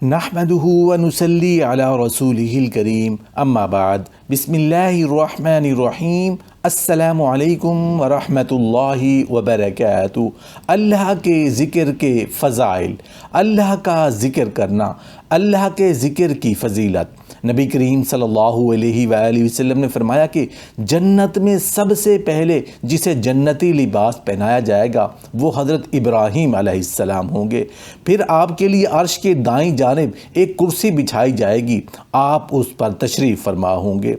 نحمده ونصلي على رسوله الكريم اما بعد بسم اللہ الرحمن الرحیم السلام علیکم ورحمۃ اللہ وبرکاتہ۔ اللہ کے ذکر کے فضائل، اللہ کا ذکر کرنا، اللہ کے ذکر کی فضیلت۔ نبی کریم صلی اللہ علیہ وآلہ وسلم نے فرمایا کہ جنت میں سب سے پہلے جسے جنتی لباس پہنایا جائے گا وہ حضرت ابراہیم علیہ السلام ہوں گے۔ پھر آپ کے لیے عرش کے دائیں جانب ایک کرسی بچھائی جائے گی، آپ اس پر تشریف فرما ہوں گے۔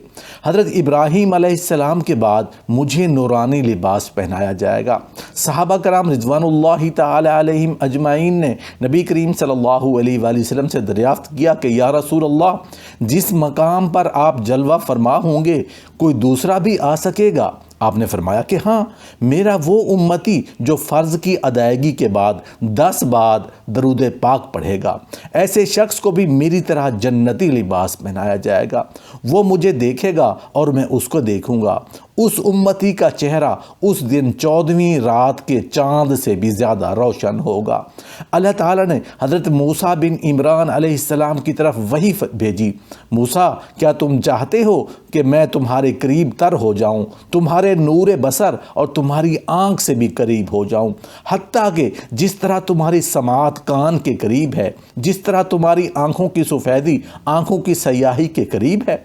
حضرت ابراہیم علیہ السلام کے بعد مجھے نورانی لباس پہنایا جائے گا۔ صحابہ کرام رضوان اللہ تعالی علیہم اجمعین نے نبی کریم صلی اللہ علیہ وآلہ وسلم سے دریافت کیا کہ یا رسول اللہ، جس مقام پر آپ جلوہ فرما ہوں گے کوئی دوسرا بھی آ سکے گا؟ آپ نے فرمایا کہ ہاں، میرا وہ امتی جو فرض کی ادائیگی کے بعد 10 بار درود پاک پڑھے گا، ایسے شخص کو بھی میری طرح جنتی لباس پہنایا جائے گا۔ وہ مجھے دیکھے گا اور میں اس کو دیکھوں گا۔ اس امتی کا چہرہ اس دن 14ویں رات کے چاند سے بھی زیادہ روشن ہوگا۔ اللہ تعالیٰ نے حضرت موسیٰ بن عمران علیہ السلام کی طرف وحی بھیجی، موسیٰ کیا تم چاہتے ہو کہ میں تمہارے قریب تر ہو جاؤں، تمہارے نور بصر اور تمہاری آنکھ سے بھی قریب ہو جاؤں، حتیٰ کہ جس طرح تمہاری سماعت کان کے قریب ہے، جس طرح تمہاری آنکھوں کی سفیدی آنکھوں کی سیاہی کے قریب ہے؟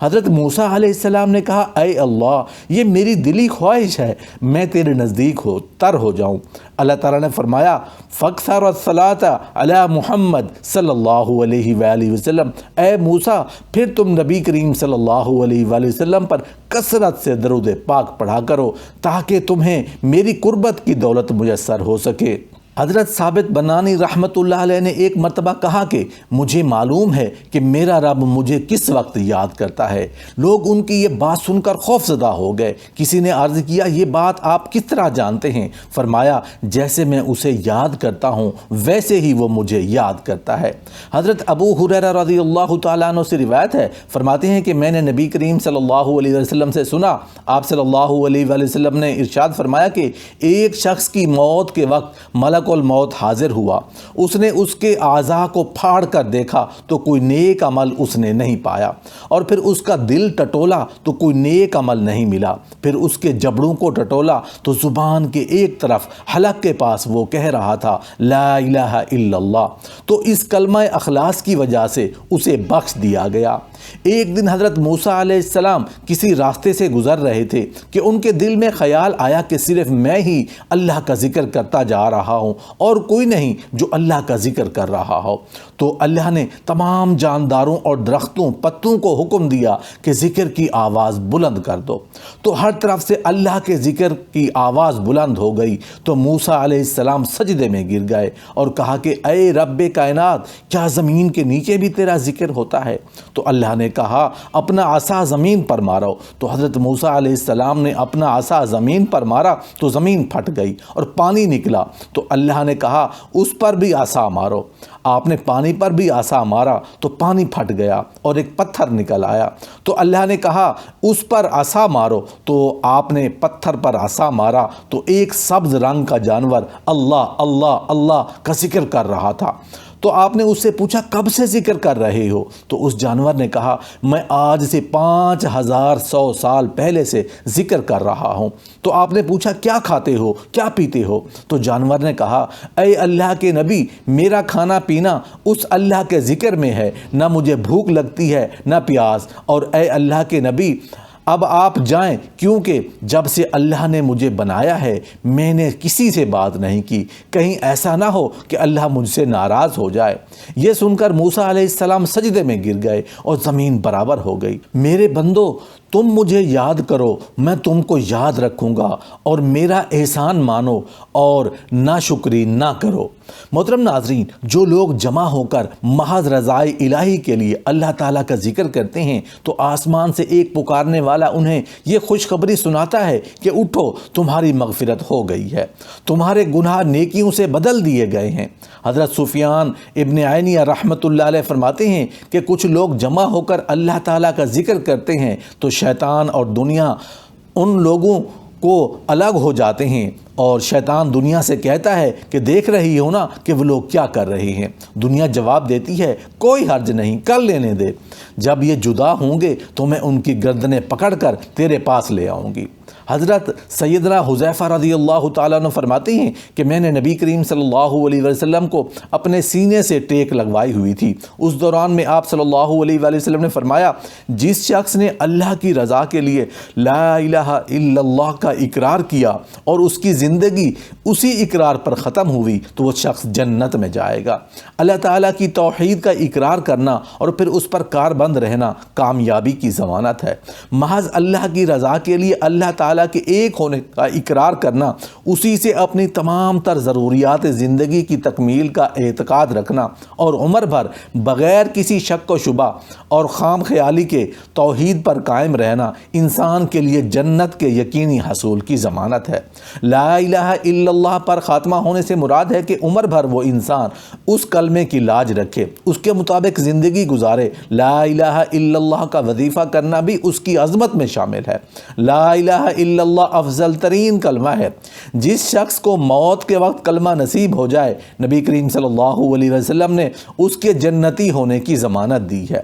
حضرت موسیٰ علیہ السلام نے کہا، اے اللہ، یہ میری دلی خواہش ہے، میں تیرے نزدیک تر ہو جاؤں۔ اللہ تعالیٰ نے فرمایا، فَأَكْثَرَ الصَّلَاةَ عَلَى محمد صلی اللہ علیہ وآلہ وسلم، اے موسیٰ پھر تم نبی کریم صلی اللہ علیہ وآلہ وسلم پر کثرت سے درود پاک پڑھا کرو تاکہ تمہیں میری قربت کی دولت میسر ہو سکے۔ حضرت ثابت بنانی رحمۃ اللہ علیہ نے ایک مرتبہ کہا کہ مجھے معلوم ہے کہ میرا رب مجھے کس وقت یاد کرتا ہے۔ لوگ ان کی یہ بات سن کر خوف زدہ ہو گئے۔ کسی نے عرض کیا، یہ بات آپ کس طرح جانتے ہیں؟ فرمایا، جیسے میں اسے یاد کرتا ہوں ویسے ہی وہ مجھے یاد کرتا ہے۔ حضرت ابو ہریرہ رضی اللہ تعالیٰ عنہ سے روایت ہے، فرماتے ہیں کہ میں نے نبی کریم صلی اللہ علیہ وسلم سے سنا، آپ صلی اللہ علیہ وآلہ وسلم نے ارشاد فرمایا کہ ایک شخص کی موت کے وقت ملک الموت حاضر ہوا، اس نے اس کے اعضاء کو پھاڑ کر دیکھا تو کوئی نیک عمل اس نے نہیں پایا، اور پھر اس کا دل ٹٹولا تو کوئی نیک عمل نہیں ملا، پھر اس کے جبڑوں کو ٹٹولا تو زبان کے ایک طرف حلق کے پاس وہ کہہ رہا تھا لا الہ الا اللہ، تو اس کلمہ اخلاص کی وجہ سے اسے بخش دیا گیا۔ ایک دن حضرت موسیٰ علیہ السلام کسی راستے سے گزر رہے تھے کہ ان کے دل میں خیال آیا کہ صرف میں ہی اللہ کا ذکر کرتا جا رہا ہوں اور کوئی نہیں جو اللہ کا ذکر کر رہا ہو۔ تو اللہ نے تمام جانداروں اور درختوں پتوں کو حکم دیا کہ ذکر کی آواز بلند کر دو، تو ہر طرف سے اللہ کے ذکر کی آواز بلند ہو گئی تو موسیٰ علیہ السلام سجدے میں گر گئے اور کہا کہ اے رب کائنات، کیا زمین کے نیچے بھی تیرا ذکر ہوتا ہے؟ تو اللہ نے کہا اپنا عصا زمین پر مارو، تو حضرت موسیٰ علیہ السلام نے اپنا عصا زمین پر مارا تو زمین پھٹ گئی اور پانی نکلا، تو اللہ نے کہا اس پر بھی عصا مارو۔ آپ نے پانی پر بھی عصا مارا تو پانی پھٹ گیا اور ایک پتھر نکل آیا، تو اللہ نے کہا اس پر عصا مارو، تو آپ نے پتھر پر عصا مارا تو ایک سبز رنگ کا جانور اللہ اللہ اللہ کا ذکر کر رہا تھا۔ تو آپ نے اس سے پوچھا کب سے ذکر کر رہے ہو؟ تو اس جانور نے کہا میں آج سے 5100 سال پہلے سے ذکر کر رہا ہوں۔ تو آپ نے پوچھا کیا کھاتے ہو، کیا پیتے ہو؟ تو جانور نے کہا اے اللہ کے نبی، میرا کھانا پینا اس اللہ کے ذکر میں ہے، نہ مجھے بھوک لگتی ہے نہ پیاس، اور اے اللہ کے نبی اب آپ جائیں، کیونکہ جب سے اللہ نے مجھے بنایا ہے میں نے کسی سے بات نہیں کی، کہیں ایسا نہ ہو کہ اللہ مجھ سے ناراض ہو جائے۔ یہ سن کر موسیٰ علیہ السلام سجدے میں گر گئے اور زمین برابر ہو گئی۔ میرے بندو، تم مجھے یاد کرو، میں تم کو یاد رکھوں گا، اور میرا احسان مانو اور ناشکری نہ کرو۔ محترم ناظرین، جو لوگ جمع ہو کر محض رضائے الہی کے لیے اللہ تعالیٰ کا ذکر کرتے ہیں تو آسمان سے ایک پکارنے والا انہیں یہ خوشخبری سناتا ہے کہ اٹھو، تمہاری مغفرت ہو گئی ہے، تمہارے گناہ نیکیوں سے بدل دیے گئے ہیں۔ حضرت سفیان ابن عینیہ رحمۃ اللہ علیہ فرماتے ہیں کہ کچھ لوگ جمع ہو کر اللہ تعالیٰ کا ذکر کرتے ہیں تو شیطان اور دنیا ان لوگوں کو الگ ہو جاتے ہیں اور شیطان دنیا سے کہتا ہے کہ دیکھ رہی ہو نا کہ وہ لوگ کیا کر رہے ہیں۔ دنیا جواب دیتی ہے کوئی حرج نہیں، کر لینے دے، جب یہ جدا ہوں گے تو میں ان کی گردنیں پکڑ کر تیرے پاس لے آؤں گی۔ حضرت سیدنا حذیفہ رضی اللہ تعالیٰ عنہ فرماتے ہیں کہ میں نے نبی کریم صلی اللہ علیہ وسلم کو اپنے سینے سے ٹیک لگوائی ہوئی تھی۔ اس دوران میں آپ صلی اللہ علیہ وسلم نے فرمایا، جس شخص نے اللہ کی رضا کے لیے لا الہ الا اللہ کا اقرار کیا اور اس کی زندگی اسی اقرار پر ختم ہوئی تو وہ شخص جنت میں جائے گا۔ اللہ تعالیٰ کی توحید کا اقرار کرنا اور پھر اس پر کاربند رہنا کامیابی کی ضمانت ہے۔ محض اللہ کی رضا کے لیے اللہ تعالیٰ کے ایک ہونے کا اقرار کرنا، اسی سے اپنی تمام تر ضروریات زندگی کی تکمیل کا اعتقاد رکھنا اور عمر بھر بغیر کسی شک و شبہ اور خام خیالی کے توحید پر قائم رہنا انسان کے لیے جنت کے یقینی حصول کی ضمانت ہے۔ لا الہ الا اللہ پر خاتمہ ہونے سے مراد ہے کہ عمر بھر وہ انسان اس کلمے کی لاج رکھے، اس کے مطابق زندگی گزارے۔ لا الہ الا اللہ کا وظیفہ کرنا بھی اس کی عظمت میں شامل ہے۔ لا الہ الا اللہ افضل ترین کلمہ ہے۔ جس شخص کو موت کے وقت کلمہ نصیب ہو جائے، نبی کریم صلی اللہ علیہ وسلم نے اس کے جنتی ہونے کی ضمانت دی ہے۔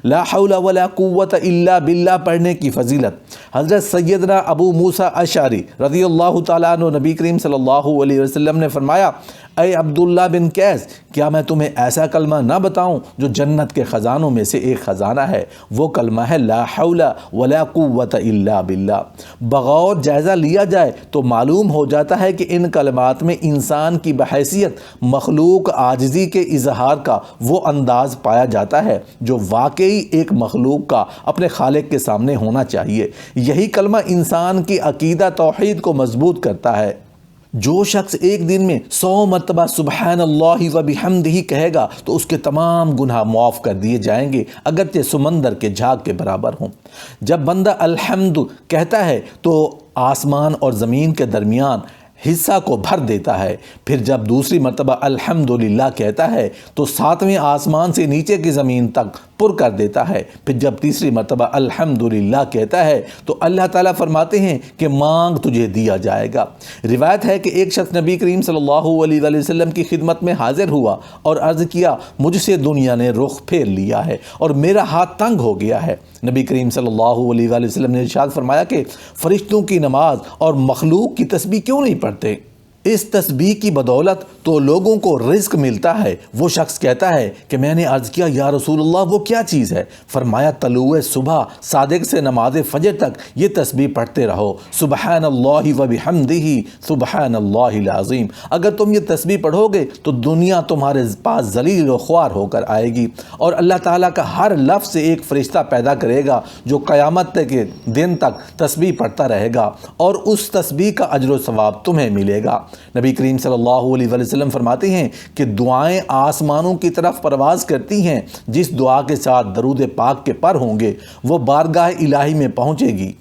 لا حول ولا قوت الا باللہ پڑھنے کی فضیلت۔ حضرت سیدنا ابو موسیٰ اشعری رضی اللہ تعالیٰ عنہ نبی کریم صلی اللہ علیہ وسلم نے فرمایا، اے عبداللہ بن قیس، کیا میں تمہیں ایسا کلمہ نہ بتاؤں جو جنت کے خزانوں میں سے ایک خزانہ ہے؟ وہ کلمہ ہے لا حول ولا قوت الا باللہ۔ بغور جائزہ لیا جائے تو معلوم ہو جاتا ہے کہ ان کلمات میں انسان کی بحیثیت مخلوق عاجزی کے اظہار کا وہ انداز پایا جاتا ہے جو واقعی ایک مخلوق کا اپنے خالق کے سامنے ہونا چاہیے۔ یہی کلمہ انسان کی عقیدہ توحید کو مضبوط کرتا ہے۔ جو شخص ایک دن میں 100 مرتبہ سبحان اللہ و بحمدہ کہے گا تو اس کے تمام گناہ معاف کر دیے جائیں گے، اگرچہ سمندر کے جھاگ کے برابر ہوں۔ جب بندہ الحمد کہتا ہے تو آسمان اور زمین کے درمیان حصہ کو بھر دیتا ہے، پھر جب دوسری مرتبہ الحمدللہ کہتا ہے تو 7ویں آسمان سے نیچے کی زمین تک پر کر دیتا ہے، پھر جب تیسری مرتبہ الحمدللہ کہتا ہے تو اللہ تعالیٰ فرماتے ہیں کہ مانگ تجھے دیا جائے گا۔ روایت ہے کہ ایک شخص نبی کریم صلی اللہ علیہ وسلم کی خدمت میں حاضر ہوا اور عرض کیا، مجھ سے دنیا نے رخ پھیر لیا ہے اور میرا ہاتھ تنگ ہو گیا ہے۔ نبی کریم صلی اللہ علیہ وسلم نے ارشاد فرمایا کہ فرشتوں کی نماز اور مخلوق کی تسبیح کیوں نہیں پڑھتے؟ اس تسبیح کی بدولت تو لوگوں کو رزق ملتا ہے۔ وہ شخص کہتا ہے کہ میں نے عرض کیا، یا رسول اللہ وہ کیا چیز ہے؟ فرمایا، طلوع صبح صادق سے نماز فجر تک یہ تسبیح پڑھتے رہو، سبحان اللہ و بحمدہ سبحان اللہ العظیم۔ اگر تم یہ تسبیح پڑھو گے تو دنیا تمہارے پاس ذلیل و خوار ہو کر آئے گی اور اللہ تعالیٰ کا ہر لفظ سے ایک فرشتہ پیدا کرے گا جو قیامت کے دن تک تسبیح پڑھتا رہے گا اور اس تسبیح کا اجر و ثواب تمہیں ملے گا۔ نبی کریم صلی اللہ علیہ وسلم فرماتے ہیں کہ دعائیں آسمانوں کی طرف پرواز کرتی ہیں، جس دعا کے ساتھ درود پاک کے پر ہوں گے وہ بارگاہ الہی میں پہنچے گی۔